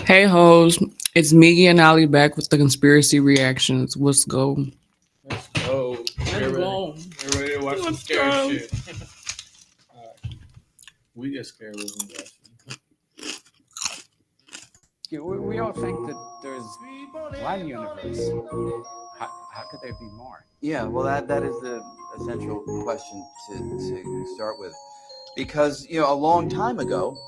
Hey hoes, it's Miggy and Ali back with the conspiracy reactions. Let's go. Let's go. Let's go. Get ready to watch some Let's scary go. shit. We get scared when we watch it. We all think that there's one universe. How could there be more? Yeah, well, that is the essential question to start with, because a long time ago,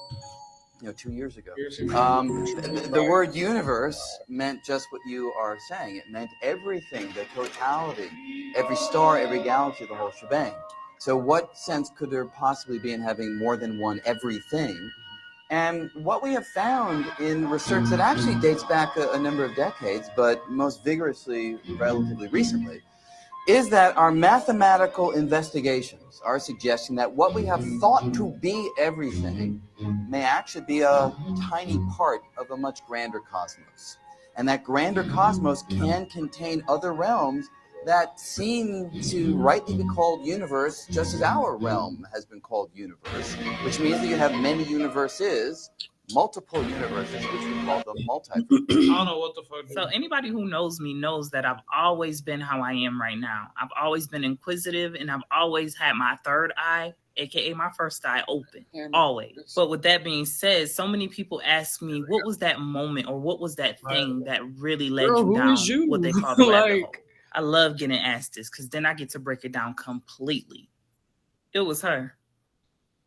2 years ago, the word universe meant just what you are saying. It meant everything, the totality, every star, every galaxy, the whole shebang. So, what sense could there possibly be in having more than one everything? And what we have found in research that actually dates back a number of decades, but most vigorously relatively recently, is that our mathematical investigations are suggesting that what we have thought to be everything may actually be a tiny part of a much grander cosmos. And that grander cosmos can contain other realms that seem to rightly be called universe, just as our realm has been called universe, which means that you have many universes, multiple universes, which we call them multiverse. I don't know what the fuck. So anybody who knows me knows that I've always been how I am right now. I've always been inquisitive, and I've always had my third eye, aka my first eye, open. Always. But with that being said, so many people ask me, what was that moment or what was that thing that really led Girl, you who down is you? what they call the rabbit Like- hole? I love getting asked this because then I get to break it down completely. It was her.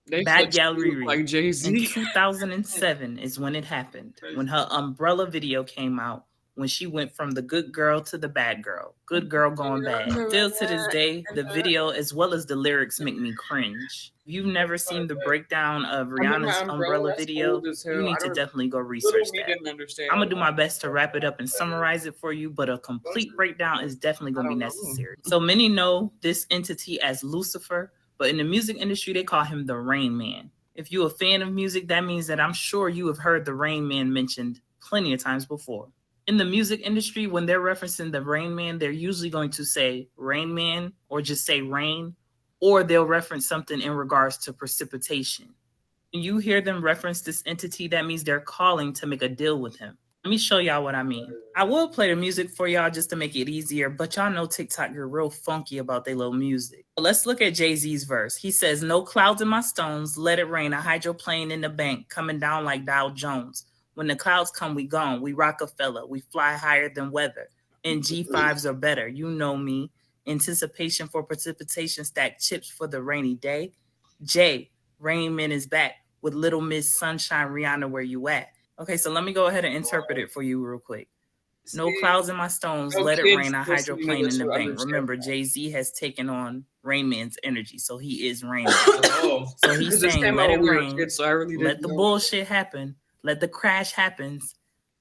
They Bad flex Gal you Riri. like In Jay-Z. 2007 is when it happened. When her umbrella video came out, when she went from the good girl to the bad girl. Good girl going bad. Still to this day, the video as well as the lyrics make me cringe. If you've never seen the breakdown of Rihanna's umbrella video, you need to definitely go research that. I'm gonna do my best to wrap it up and summarize it for you, but a complete breakdown is definitely gonna be necessary. So many know this entity as Lucifer, but in the music industry, they call him the Rain Man. If you're a fan of music, that means that I'm sure you have heard the Rain Man mentioned plenty of times before. In the music industry, when they're referencing the Rain Man, they're usually going to say Rain Man or just say rain, or they'll reference something in regards to precipitation. When you hear them reference this entity, that means they're calling to make a deal with him. Let me show y'all what I mean. I will play the music for y'all just to make it easier, but y'all know TikTok, you're real funky about their little music. Let's look at Jay-Z's verse. He says, no clouds in my stones, let it rain, a hydroplane in the bank, coming down like Dow Jones. When the clouds come, we gone, we Rockefeller, we fly higher than weather, and G5s are better, you know me. Anticipation for precipitation, stack chips for the rainy day. J, Rain Man is back with Little Miss Sunshine, Rihanna, where you at? Okay, so let me go ahead and interpret it for you real quick. No clouds in my stones, let it rain, a hydroplane in the bank. Remember, Jay-Z has taken on Rain Man's energy, so he is Rain Man. So he's saying, let it rain, let the bullshit happen, let the crash happens,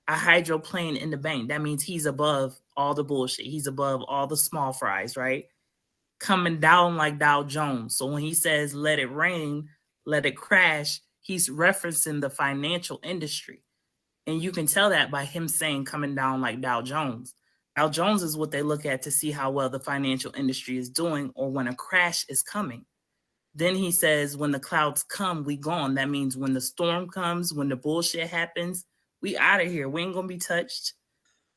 a hydroplane in the bank. That means he's above all the bullshit. He's above all the small fries, right? Coming down like Dow Jones. So when he says, let it rain, let it crash, he's referencing the financial industry. And you can tell that by him saying coming down like Dow Jones. Dow Jones is what they look at to see how well the financial industry is doing or when a crash is coming. Then he says, when the clouds come, we gone. That means when the storm comes, when the bullshit happens, we out of here. We ain't going to be touched.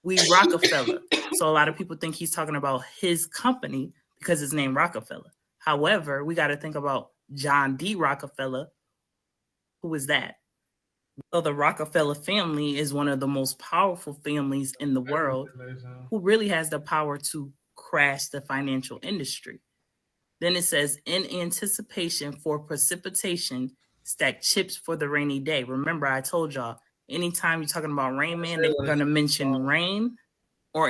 We Rockefeller. So a lot of people think he's talking about his company because his name Rockefeller. However, we got to think about John D. Rockefeller. Who is that? Well, the Rockefeller family is one of the most powerful families in the world who really has the power to crash the financial industry. Then it says, in anticipation for precipitation, stack chips for the rainy day. Remember, I told y'all, anytime you're talking about Rain Man, they're going to mention rain or...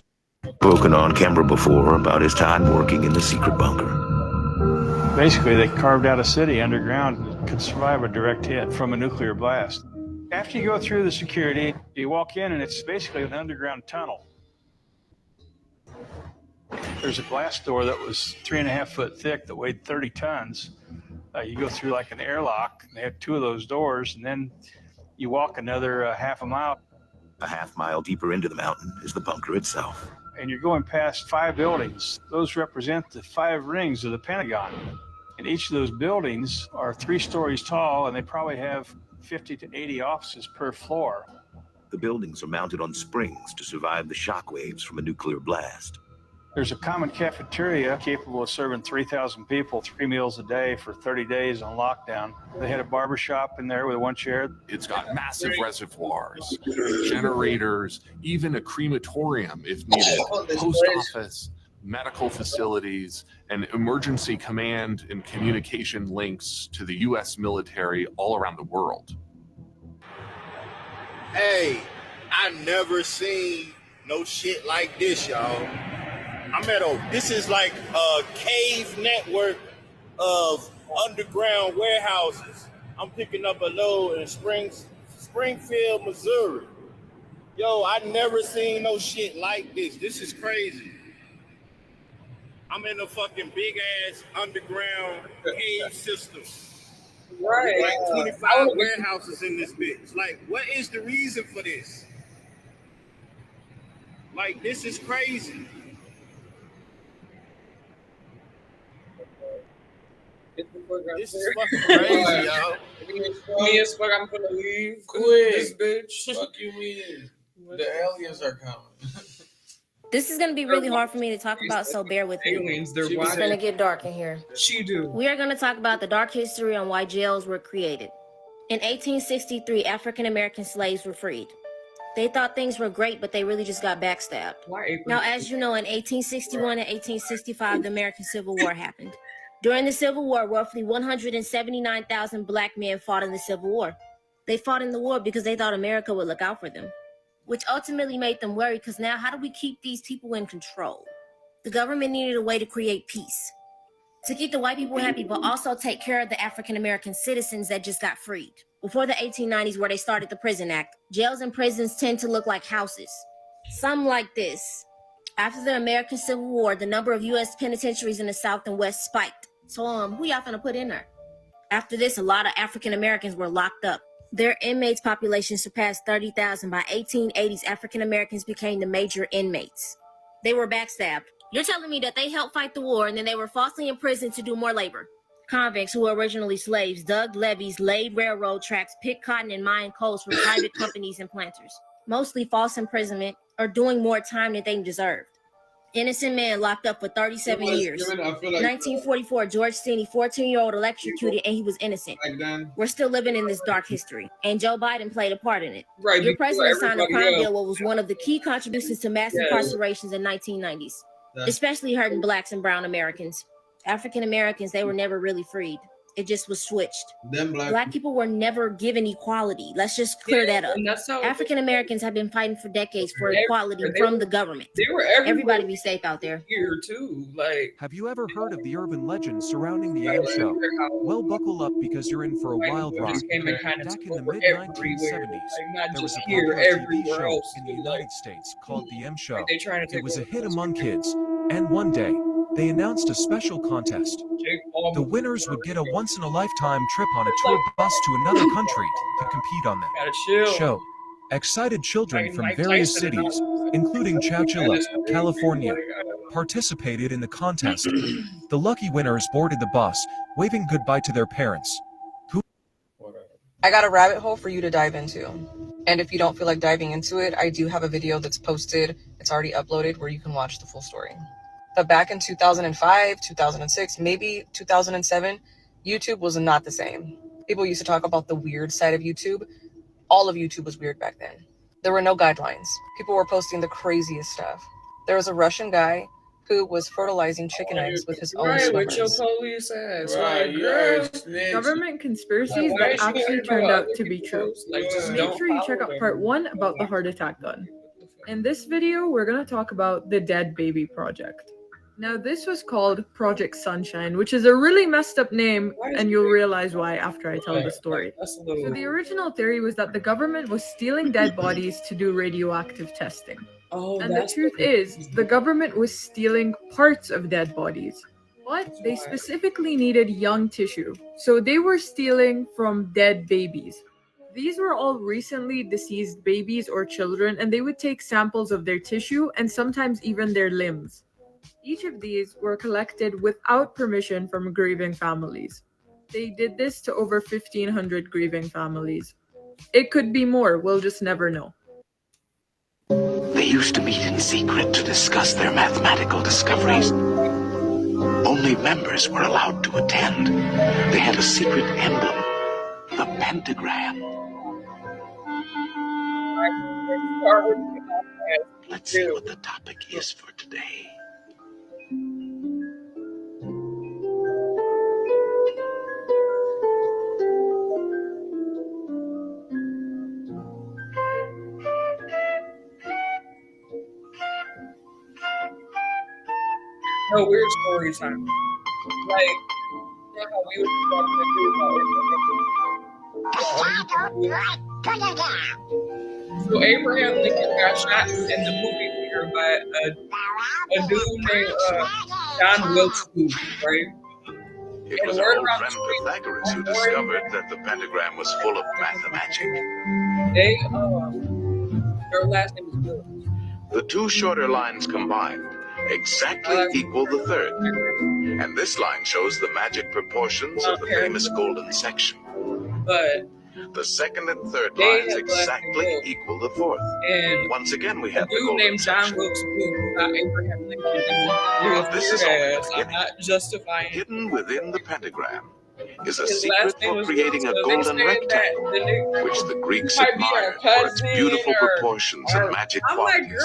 Spoken on camera before about his time working in the secret bunker. Basically, they carved out a city underground that could survive a direct hit from a nuclear blast. After you go through the security, you walk in and it's basically an underground tunnel. There's a glass door that was 3.5 foot thick that weighed 30 tons. You go through like an airlock, and they have 2 of those doors, and then you walk another half a mile. A half mile deeper into the mountain is the bunker itself. And you're going past 5 buildings. Those represent the 5 rings of the Pentagon. And each of those buildings are 3 stories tall, and they probably have 50 to 80 offices per floor. The buildings are mounted on springs to survive the shock waves from a nuclear blast. There's a common cafeteria capable of serving 3,000 people 3 meals a day for 30 days on lockdown. They had a barber shop in there with one chair. It's got massive reservoirs, generators, even a crematorium if needed, post office, medical facilities, and emergency command and communication links to the U.S. military all around the world. Hey, I never seen no shit like this, y'all. This is like a cave network of underground warehouses. I'm picking up a load in Springfield, Missouri. Yo, I never seen no shit like this. This is crazy. I'm in a fucking big ass underground cave system. Right. Like 25 warehouses in this bitch. Like, what is the reason for this? Like, this is crazy. This is fucking crazy, y'all. Me as fuck, I'm gonna leave. Quick. This bitch. Fuck you mean? The aliens are coming. This is going to be really hard for me to talk about, so bear with me. Aliens, they're It's going to get dark in here. She do. We are going to talk about the dark history on why jails were created. In 1863, African American slaves were freed. They thought things were great, but they really just got backstabbed. Why? Now, as you know, in 1861 and 1865, the American Civil War happened. During the Civil War, roughly 179,000 black men fought in the Civil War. They fought in the war because they thought America would look out for them, which ultimately made them worry because now how do we keep these people in control? The government needed a way to create peace, to keep the white people happy, but also take care of the African-American citizens that just got freed. Before the 1890s, where they started the Prison Act, jails and prisons tend to look like houses. Some like this. After the American Civil War, the number of U.S. penitentiaries in the South and West spiked. So who y'all finna put in there? After this, a lot of African-Americans were locked up. Their inmates population surpassed 30,000. By 1880s, African-Americans became the major inmates. They were backstabbed. You're telling me that they helped fight the war and then they were falsely imprisoned to do more labor? Convicts who were originally slaves dug levees, laid railroad tracks, picked cotton and mined coals for private companies and planters. Mostly false imprisonment or doing more time than they deserved. Innocent man locked up for 37 years. 1944, George Stinney, 14-year-old, electrocuted and he was innocent. We're still living in this dark history, and Joe Biden played a part in it. Right. Your president signed a crime bill, what was one of the key contributions to mass incarcerations in 1990s, especially hurting blacks and brown Americans. African Americans, they were never really freed. It just was switched. Black people were never given equality. Let's just clear that up. African Americans have been fighting for decades for equality from the government. Everybody be safe out there. Here too, like. Have you ever heard of the urban legends surrounding the M Show? Well, buckle up because you're in for a wild ride. Back in the mid-1970s, there was a popular TV show in the United States called The M Show. It was a hit among kids, and one day, they announced a special contest. The winners would get a once-in-a-lifetime trip on a tour bus to another country to compete on the show. Excited children from various cities, including Chowchilla, California, participated in the contest. The lucky winners boarded the bus, waving goodbye to their parents. I got a rabbit hole for you to dive into. And if you don't feel like diving into it, I do have a video that's posted. It's already uploaded where you can watch the full story. But back in 2005, 2006, maybe 2007, YouTube was not the same. People used to talk about the weird side of YouTube. All of YouTube was weird back then. There were no guidelines. People were posting the craziest stuff. There was a Russian guy who was fertilizing chicken eggs with his own swimmers. With your police ass. Government conspiracies that actually turned out to be true. Make sure you check out part 1 about the heart attack gun. In this video, we're going to talk about the Dead Baby Project. Now, this was called Project Sunshine, which is a really messed up name, and you'll realize why after I tell the story. So the original theory was that the government was stealing dead bodies to do radioactive testing. And the truth is, the government was stealing parts of dead bodies, but they specifically needed young tissue. So they were stealing from dead babies. These were all recently deceased babies or children, and they would take samples of their tissue and sometimes even their limbs. Each of these were collected without permission from grieving families. They did this to over 1,500 grieving families. It could be more, we'll just never know. used to meet in secret to discuss their mathematical discoveries. Only members were allowed to attend. They had a secret emblem, the pentagram. Let's see what the topic is for today. No, weird story time. Like, you know how we were talking about So Abraham Lincoln got shot in the movie theater by a dude named John Wilkes Booth, right? It was our old friend Pythagoras who discovered that the pentagram was full of mathemagic. They, their last name is Wilkes. The two shorter lines combined exactly equal the third. And this line shows the magic proportions of the famous golden section. But the second and third lines exactly equal the fourth. And once again, we have a dude named John Wilkes Booth, not Abraham Lincoln. This is only the I'm not justifying. Hidden within the pentagram is a secret for creating a golden rectangle, which the Greeks admired for its beautiful proportions and magic qualities.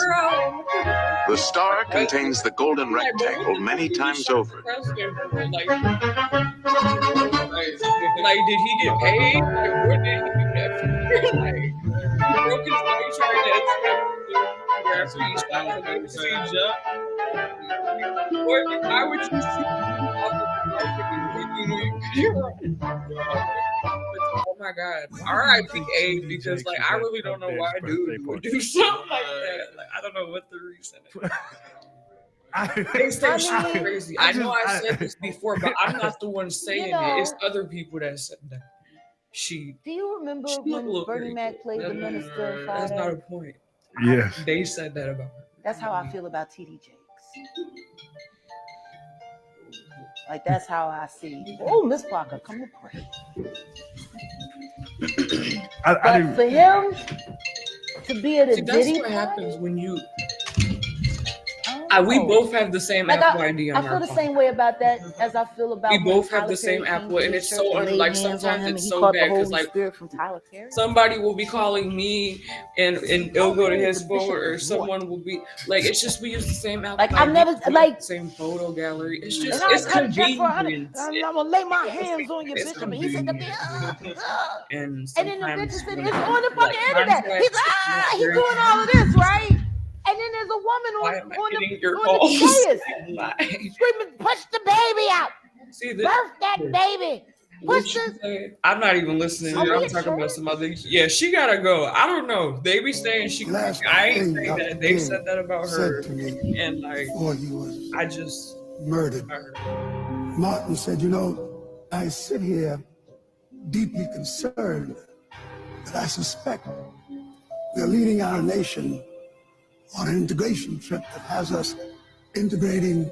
The star contains the golden rectangle many times over. Like, did he get paid? Like, what did he get? Like, he broke his leg trying to after he shot the siege up. Why would you shoot off Oh my God. R.I.P. A, because like I really don't know why dude would do something like that. Like I don't know what the reason is. They say she's crazy. I know I said this before, but I'm not the one saying it. It's other people that said that. Do you remember when Bernie Mac played the minister? That's not a point. Yes. They said that about her. That's how I feel about TD Jakes. Like that's how I see. Oh, Miss Parker, come to pray. But for him to be at a that's Diddy what party, happens when you. We both have the same Apple ID on I feel our the phone. same way about that as I feel about. We both have the same Apple, and it's so like sometimes it's so bad because like somebody will be calling me, and it'll go to his phone, or someone will be like, it's just we use the same Apple. Like I've never like same photo gallery. It's just and it's convenient. I'm gonna lay my hands on your bitch, and he said, and then the bitch said, it's on the fucking internet. He's doing all of this, right? And then there's a woman on the dais screaming, push the baby out. Birth that baby. Push the... I'm not even listening. I'm talking about some other. Yeah, she gotta go. I don't know. They be saying she. I ain't saying that. They said that about her. And like, I just murdered. Martin said, you know, I sit here deeply concerned that I suspect we're leading our nation on an integration trip that has us integrating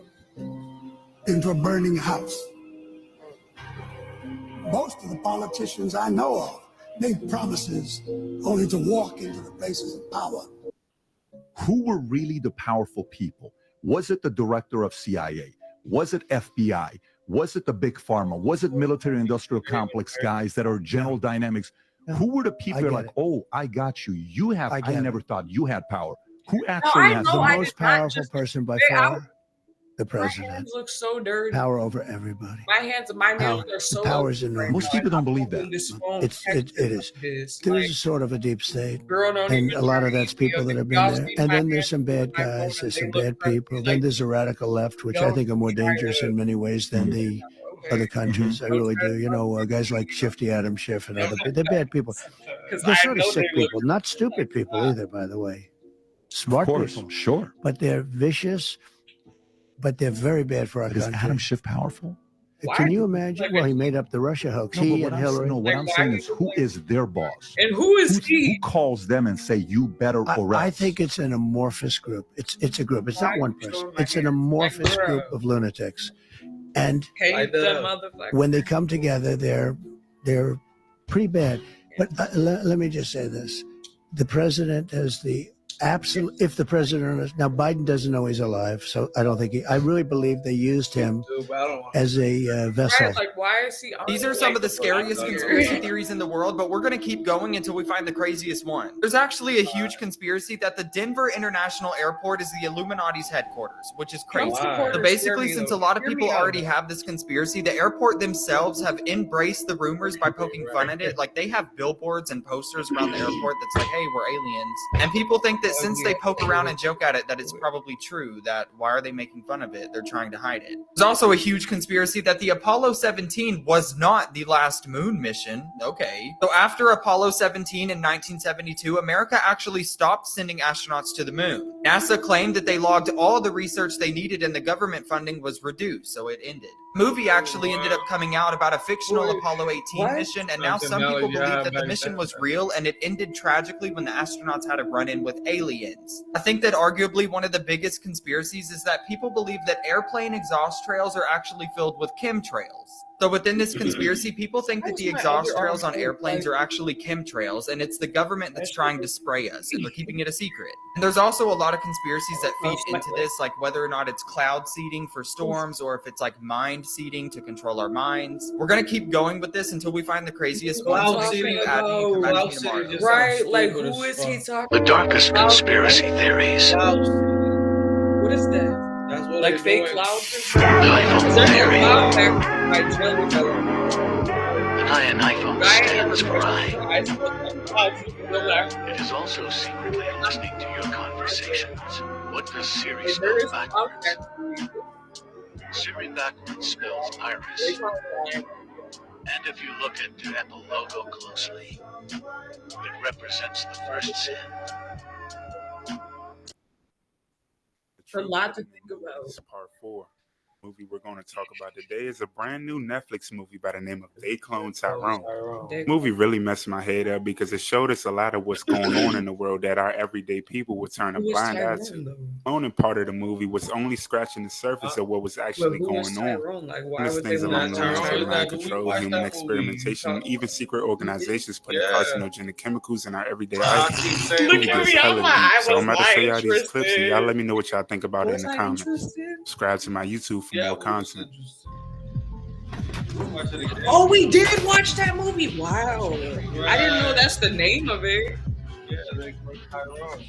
into a burning house. Most of the politicians I know of make promises only to walk into the places of power. Who were really the powerful people? Was it the director of CIA? Was it FBI? Was it the big pharma? Was it military-industrial complex guys that are General Dynamics? Who were the people that are like, oh, I got you. You have, I never thought you had power. Who actually has the most powerful person by far? The president. My hands look so dirty. Power over everybody. My nails are so. The power is enormous. Most people don't believe that. It is. There is a sort of a deep state, and a lot of that's people that have been there. And then there's some bad guys. There's some bad people. Then there's a radical left, which I think are more dangerous in many ways than the other countries. I really do. You know, guys like Shifty Adam Schiff and other people. They're bad people. They're sort of sick people, not stupid people either, by the way. Smart people, sure, but they're vicious. But they're very bad for our country. Is Adam Schiff powerful? Can you imagine? Well, he made up the Russia hoax. He and Hillary. No, what I'm saying is, who is their boss? And who is he? Who calls them and say, you better or else? I think it's an amorphous group. It's a group. It's not one person. It's an amorphous group of lunatics. And when they come together, they're pretty bad. But let me just say this. The president has the Absolutely. If the president is, now Biden doesn't know he's alive, so I don't think I really believe they used him as a vessel. Right, like, why is he? These are some of the scariest conspiracy theories in the world, but we're going to keep going until we find the craziest one. There's actually a huge conspiracy that the Denver International Airport is the Illuminati's headquarters, which is crazy. So basically, since a lot of people already have this conspiracy, the airport themselves have embraced the rumors by poking fun at it. Like, they have billboards and posters around the airport that's like, hey, we're aliens. And people think that since they poke around and joke at it, that it's probably true, that why are they making fun of it? They're trying to hide it. There's also a huge conspiracy that the Apollo 17 was not the last moon mission. Okay. So after Apollo 17 in 1972, America actually stopped sending astronauts to the moon. NASA claimed that they logged all the research they needed and the government funding was reduced, so it ended. A movie actually ended up coming out about a fictional Apollo 18 mission, and now some people believe that the mission was real and it ended tragically when the astronauts had a run-in with aliens. I think that arguably one of the biggest conspiracies is that people believe that airplane exhaust trails are actually filled with chemtrails. So within this conspiracy, people think that the exhaust trails on airplanes are actually chemtrails, and it's the government that's trying to spray us, and they're keeping it a secret. And there's also a lot of conspiracies that feed into this, like whether or not it's cloud seeding for storms, or if it's like mind seeding to control our minds. We're gonna keep going with this until we find the craziest one. So make sure you add me and come back to me tomorrow. Right, like who is he talking? The darkest conspiracy theories. What is that? That's what like fake clouds? Is there theory. a cloud back by Jelly An iPhone stands for I. It is also secretly listening to your conversations. What does Siri spell backwards? Siri backwards spells iris. And if you look at the logo closely, it represents the first sin. A lot to think about. This is part 4. Movie we're going to talk about today is a brand new Netflix movie by the name of They Clone Tyrone. Movie really messed my head up because it showed us a lot of what's going on in the world that our everyday people would turn a blind eye to. Owning part of the movie was only scratching the surface of what was actually going on. There's things along the lines of mind control, human experimentation, even secret organizations putting carcinogenic chemicals in our everyday life. Movie gets hella deep, so I'm about to show y'all these clips and y'all let me know what y'all think about it in the comments. Subscribe to my YouTube for more content. Oh, we did watch that movie. Wow. I didn't know that's the name of it. Yeah, they clone Tyrone.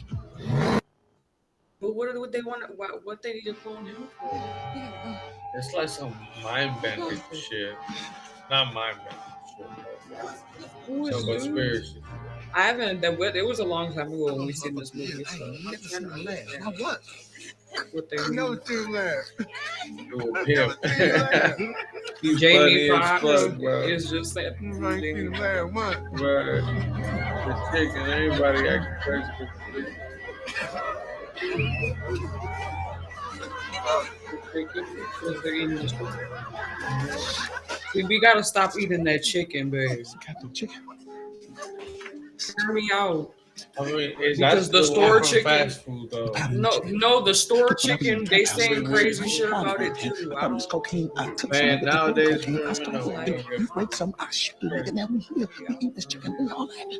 But what they want? What they need to clone him for? It's like some mind bending shit. Not mind bending shit. Who is Some conspiracy. I haven't. It was a long time ago when we seen this movie. So. Now what? What they never seen laugh. Jamie Foxx is just that. Right. The chicken, anybody acting crazy. We gotta stop eating that chicken, babe. Hear me out. I mean, because the store chicken, fast food, though. no, the store chicken, they saying crazy shit about it too. Man, nowadays,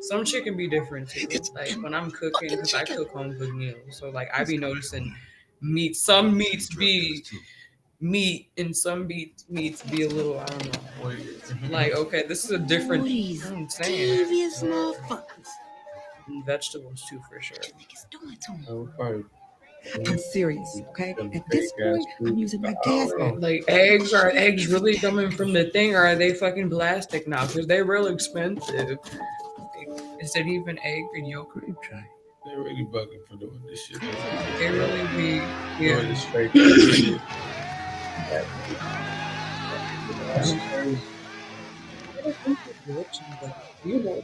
some chicken be different too. Like when I'm cooking, because I cook home cooked meals, so like I be noticing meat. Some meats be meat, and some meats be a little, I don't know. Like okay, this is a different. I'm saying. Devious motherfuckers. Vegetables too, for sure. I'm serious, okay? At this point, I'm using my gas. Like eggs, are eggs really coming from the thing, or are they fucking plastic now? Because they're real expensive. Is it even egg or yolk? They're really bugging for doing this shit. They really be, yeah. Doing this fake shit. You know.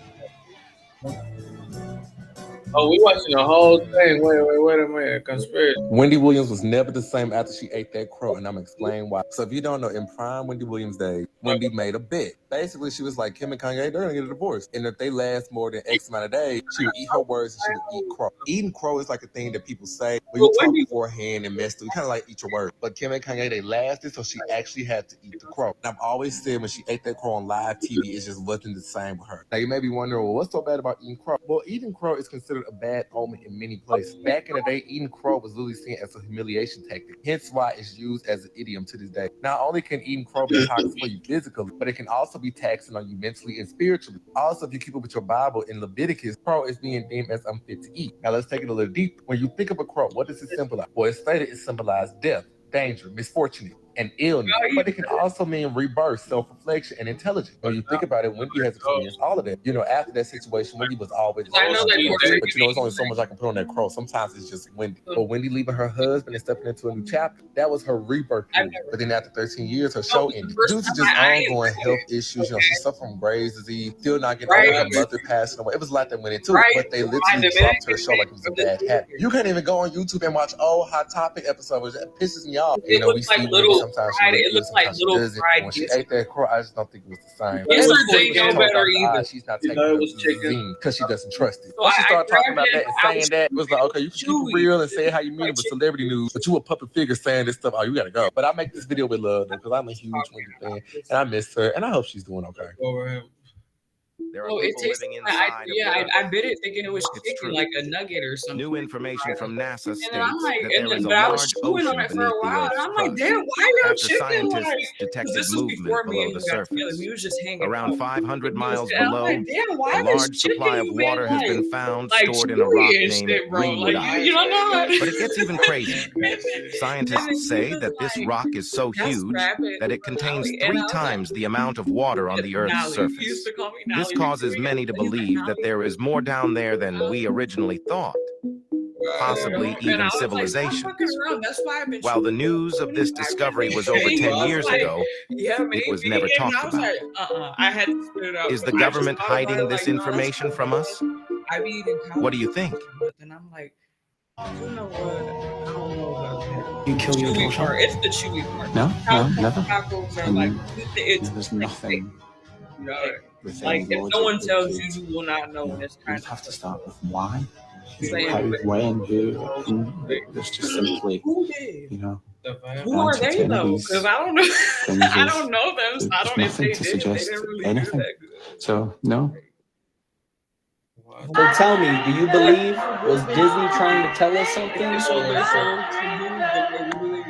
Oh, we watching the whole thing. Wait a minute. Conspiracy. Wendy Williams was never the same after she ate that crow, and I'm explaining why. So if you don't know, in prime Wendy Williams' day, Wendy made a bet. Basically, she was like, Kim and Kanye, they're gonna get a divorce. And if they last more than X amount of days, she would eat her words and she would eat crow. Eating crow is like a thing that people say when you talk beforehand and mess through. You kind of like eat your words. But Kim and Kanye, they lasted, so she actually had to eat the crow. And I've always said when she ate that crow on live TV, it's just wasn't the same with her. Now you may be wondering, well, what's so bad about eating crow? Well, eating crow is considered considered a bad omen in many places. Back in the day, eating crow was literally seen as a humiliation tactic, hence why it's used as an idiom to this day. Not only can eating crow be toxic for you physically, but it can also be taxing on you mentally and spiritually. Also, if you keep up with your Bible, in Leviticus, crow is being deemed as unfit to eat. Now let's take it a little deeper. When you think of a crow, what does it symbolize? Well, it's stated it symbolizes death, danger, misfortune, and illness, but it can also mean rebirth, self-reflection, and intelligence. When you think about it, Wendy has experienced all of that. You know, after that situation, Wendy was always I know that but you know, it's only so much I can put on that crow. Sometimes it's just Wendy. But Wendy leaving her husband and stepping into a new chapter, that was her rebirth period. But then after 13 years, her show ended. Due to just ongoing health issues, you know, she suffered from Graves' disease, still not getting over her mother passing away. It was a lot that went into it, but they literally dropped her show like it was a bad habit. You can't even go on YouTube and watch old Hot Topic episodes. That pisses me off. You know, we see Wendy sometimes she looks good, sometimes she doesn't. When she ate that crow, I just don't think it was the same. Yes, And of sir, course, they when she know told better Dr. either. Oz she's not taking the zine because she doesn't trust it. So Once she I started talking grabbed about that it, and I saying was that, it was like, okay, you can keep it real and say how you mean it with celebrity news, but you a puppet figure saying this stuff, oh, you gotta go. But I make this video with love though, because I'm a huge Wendy fan and I miss her and I hope she's doing okay. Over him. There are Oh, it people tastes living like, inside of I bit it thinking it was It's chicken, true. like a nugget or something. New information from NASA And then I'm states like, that there is a but I was large chewing on ocean it for a beneath the while, and Earth's I'm like, crust. damn, why no After chicken? scientists Like, 'cause detected this was movement before me below and the you got together. surface. We was just hanging Around out. 500 miles And I'm below, like, damn, why a this large chicken supply of been water has like, been found like stored in a rock chewy and named shit, bro? Greenwood Like, Island. you don't know. But it gets even crazier. And then Scientists say that this rock is so huge that it contains 3 times the amount of water on the Earth's Nolly. He used surface. to call me This Nolly. causes many to believe that there is more down there than we originally thought, possibly And even I was like, stop civilizations. fucking around. That's why I've been While the chewing news of this discovery was over He 10 was years like, ago, yeah, it was maybe. never And talked I was about. like, I had to spit it out. Is the I just government thought about it hiding this like, no, that's information cool. from us? I be eating cow. What do you think? But then I'm like, you know what? I don't know about that. You kill your Chewy daughter? part. It's the chewy part. No, never. Tacos are And like, it's there's nothing within like if logic no one that tells could, you, you will not know. And it's you kind would have to start with why, Saying how, like, when, who. There's just simply, who did? you know, Who are they though? Because I don't know. I don't know them. So I there's don't. If nothing they to did, they suggest didn't really do anything. that good. So no. So tell me, do you believe, was Disney trying to tell us something? It's what they're supposed to do, but they really.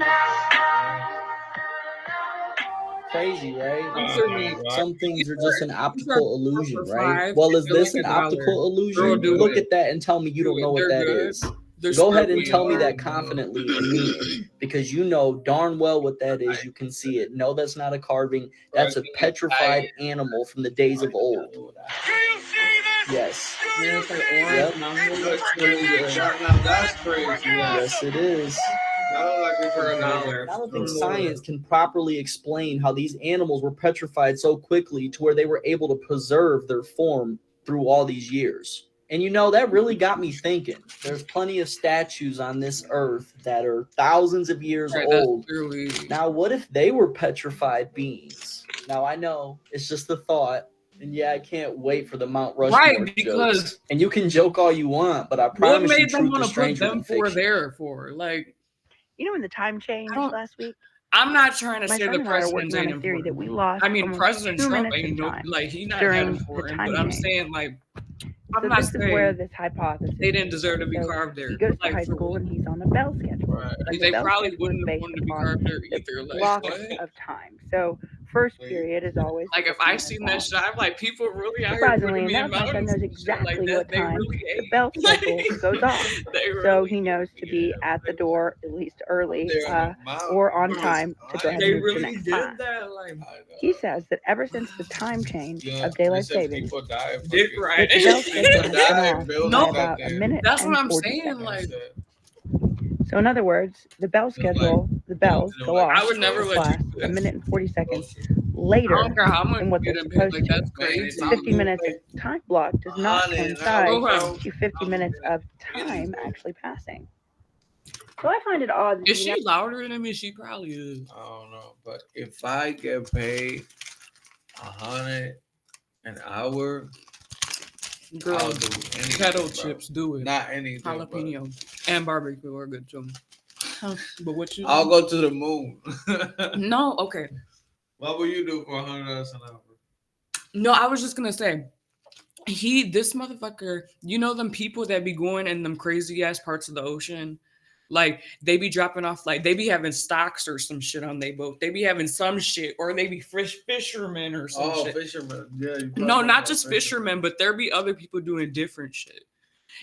Crazy, right? I'm certainly Some things are just an These optical are illusion, 4 for right? $5. Well, is They're this like an $1. optical illusion? Girl, do Look it. at that and tell me you don't know what They're that good. is. They're Go ahead and scrubby tell me hard. that confidently and mean it, because you know darn well what that is. You can see it. No, that's not a carving. That's a petrified animal from the days of old. Yes. Yeah, it's like orange. Yep. Now that's crazy. Yes, it is. For $1. I don't think science can properly explain how these animals were petrified so quickly to where they were able to preserve their form through all these years. And you know, that really got me thinking. There's plenty of statues on this earth that are thousands of years old. Now, what if they were petrified beings? Now, I know it's just a thought. And yeah, I can't wait for the Mount Rushmore Right, because jokes. And you can joke all you want, but I what promise you made them truth want is to put stranger them than four fiction. there for? Like, You know when the time changed last week? I'm not trying to My say son the and I are presidents working ain't on a theory that important. we lost I mean, almost President 2 Trump minutes ain't in no, time like, he not that during the important. time But I'm change. saying, like, I'm So not this is where saying this hypothesis they didn't is. deserve to be So carved there. he goes to Like, high for school what? and he's on a bell schedule. And Like, the they bell probably schedule is wouldn't have based wanted to be upon carved there the either. Like, blocks what? of time. So first period is always Like, if 50 I minutes seen long. that shit, I'm like, people really out here Surprisingly putting me in enough, my son mountains knows and shit like exactly that. what They time really the ate. bell schedule goes off. They So really, he knows to be at the door at least early or on time to go ahead they and move to the really next did class. that. Like, He says that ever since the time change of daylight savings, People die. dick that riding. the bell schedule has Die been and off build by up about that a day. minute That's what and I'm 40 saying. seconds. Like, So in other words, the bell schedule, the bells go I off would never for let you class do a that. minute and 40 seconds I later don't care how much than what you they're get paid. supposed Like, to. that's crazy. This 50 minutes of time block does not coincide Bro, to 50 minutes of time actually passing. So I find it odd that is she louder than me? She probably is. I don't know, but if I get paid $100 an hour, Girl, I'll do anything. kettle bro. chips, do it. Not anything. Jalapeno and barbecue are good too. But what you? I'll go to the moon. No, okay. What will you do for $100 an hour? No, I was just gonna say, This motherfucker, you know them people that be going in them crazy ass parts of the ocean? Like they be dropping off, like they be having stocks or some shit on their boat. They be having some shit, or they be fishermen or some shit. Fishermen. Yeah. No, not just fishermen, but there be other people doing different shit.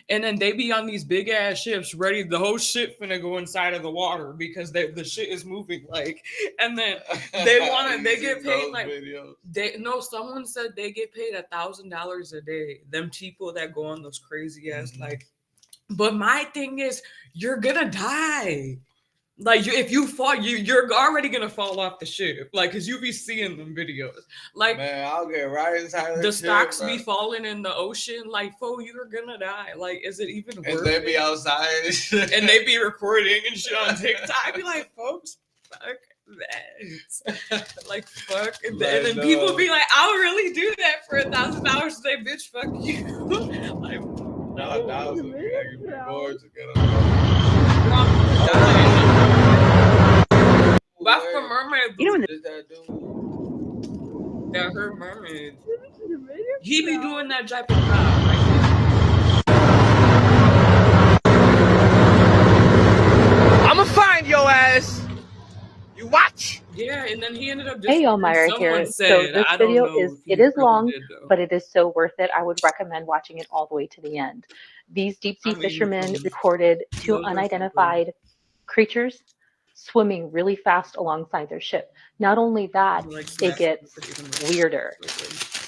And then they be on these big ass ships ready, the whole ship finna go inside of the water because the shit is moving, like, and then they get paid like someone said they get paid $1,000 a day. Them people that go on those crazy ass like, but my thing is you're gonna die. Like if you fall, you're already gonna fall off the ship, like because you be seeing them videos. Like man, I'll get right inside the stocks be falling in the ocean. Like, you're gonna die. Like, is it even worth it? And they be outside and they be recording and shit on TikTok. I be like, folks, fuck that. Like, fuck. And then people be like, I'll really do that for $1,000 a day, bitch. Fuck you. Like, no, $1,000. You be bored to get That's the mermaid. You know Yeah, her mermaid. He be doing that type of job. I'ma find your ass. You watch. Yeah, and then he ended up just Hey, y'all, Myra here. So this video is long, but it is so worth it. I would recommend watching it all the way to the end. These deep sea fishermen recorded two unidentified creatures swimming really fast alongside their ship. Not only that, it gets weirder.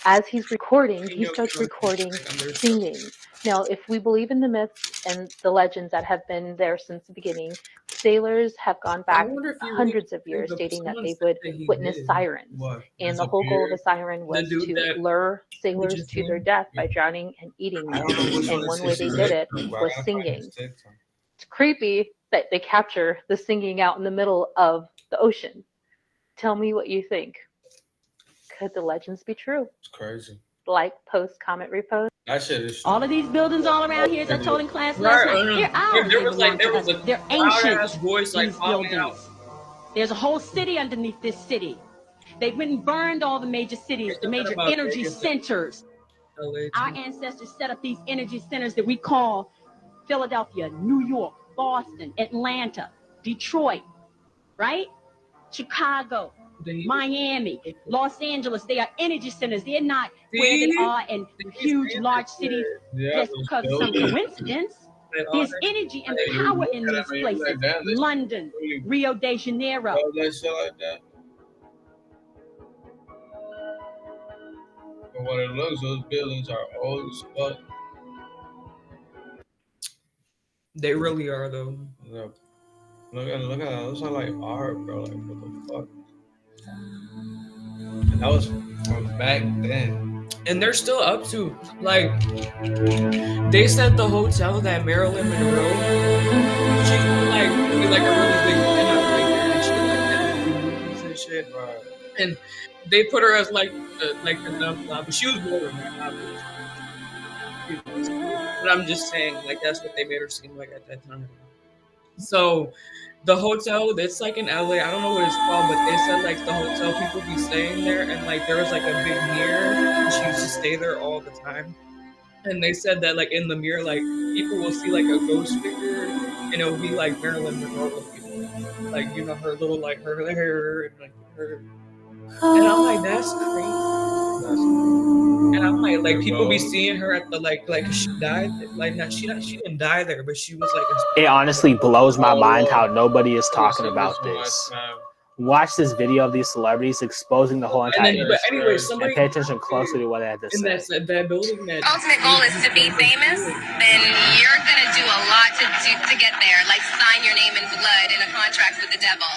As he's recording, he starts recording singing. Now, if we believe in the myths and the legends that have been there since the beginning, sailors have gone back hundreds of years stating that they would witness sirens. And the whole goal of a siren was to lure sailors to their death by drowning and eating them. And one way they did it was singing. It's creepy that they capture the singing out in the middle of the ocean. Tell me what you think. Could the legends be true? It's crazy. Like, post, comment, repost. That shit is all of these buildings all around here, as I told in class last night, they're ours. They're ancient. Voice, like, these buildings. There's a whole city underneath this city. They went and burned all the major cities, the major energy centers. Our ancestors set up these energy centers that we call Philadelphia, New York, Boston, Atlanta, Detroit, right? Chicago, Miami, Los Angeles. They are energy centers. They're not where they are in huge, large cities just because of some coincidence. There's energy and power in these places. London, Rio de Janeiro. But what it looks, those buildings are old as fuck. They really are, though. Yeah. Look at that. Those are like art, bro. Like, what the fuck? And that was from back then. And they're still up to, like, they said the hotel that Marilyn Monroe, she like a really big fan of and shit like that, movies and shit. Right. And they put her as like the dumb blob, but she was more than that, obviously. But I'm just saying, like, that's what they made her seem like at that time. So the hotel that's like in LA, I don't know what it's called, but they said like the hotel people be staying there, and like there was like a big mirror, and she used to stay there all the time. And they said that like in the mirror, like people will see like a ghost figure, and it'll be like Marilyn Monroe looking, like, you know, her little, like, her hair and like her. And I'm like, that's crazy. And I'm like people be seeing her at the like she died, like, not she didn't die there, but she was like. It honestly blows my mind how nobody is talking about this. Watch this video of these celebrities exposing the whole entire industry, and pay attention closely to what they had to say. That building that ultimate goal is to be famous, then you're gonna do a lot to get there, like sign your name in blood in a contract with the devil.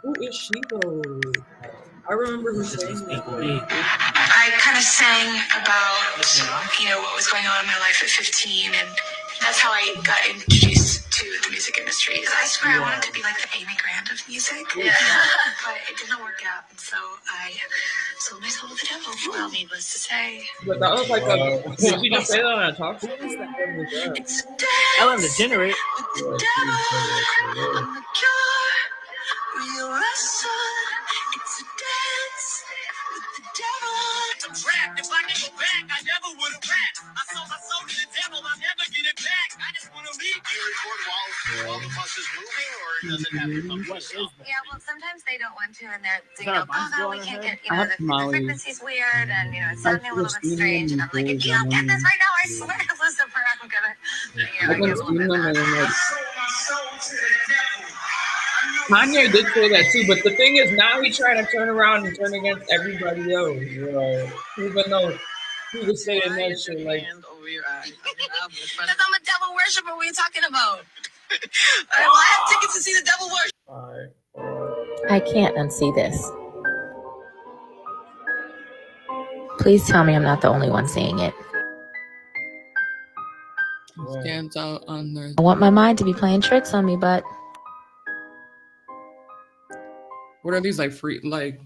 Who is she though? I remember her saying that. I kind of sang about, you know, what was going on in my life at 15, and that's how I got introduced to the music industry. I swear I wanted to be like the Amy Grant of music, but it didn't work out, and so I sold my soul to the devil. Well, needless to say. But that was like did she just say that on a talk show? Ellen DeGeneres. trapped. If I can go back, I never would have rapped. I sold my soul to the devil, I'll never get it back. I just want to leave. Do you record while the bus is moving, or does it have to come to a stop? Yeah, well, sometimes they don't want to, and they're saying, oh, no, we can't get, the frequency's weird, and, it's sounding a little bit strange. And I'm like, if you don't get this right now, I swear to Lucifer, I'm gonna, I get a little bit mad. Kanye did say that too, but the thing is, now he's trying to turn around and turn against everybody else. Even though he was saying that shit like. Because I'm a devil worshiper. What are you talking about? Well, I have tickets to see the devil worship. I can't unsee this. Please tell me I'm not the only one seeing it. Stands out on there. I want my mind to be playing tricks on me, but what are these like free like?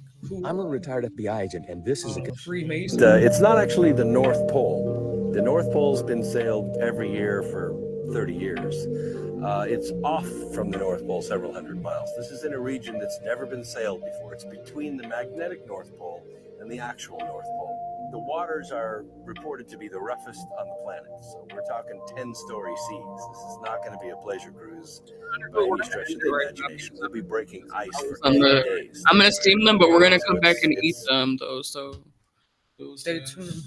I'm a retired FBI agent, and this is a Freemason. It's not actually the North Pole. The North Pole's been sailed every year for 30 years. It's off from the North Pole several hundred miles. This is in a region that's never been sailed before. It's between the magnetic North Pole and the actual North Pole. The waters are reported to be the roughest on the planet. So we're talking 10-story seas. This is not going to be a pleasure cruise by any stretch of the imagination. We'll be breaking ice for days. I'm going to steam them, but we're going to come back and eat them, though. So stay tuned.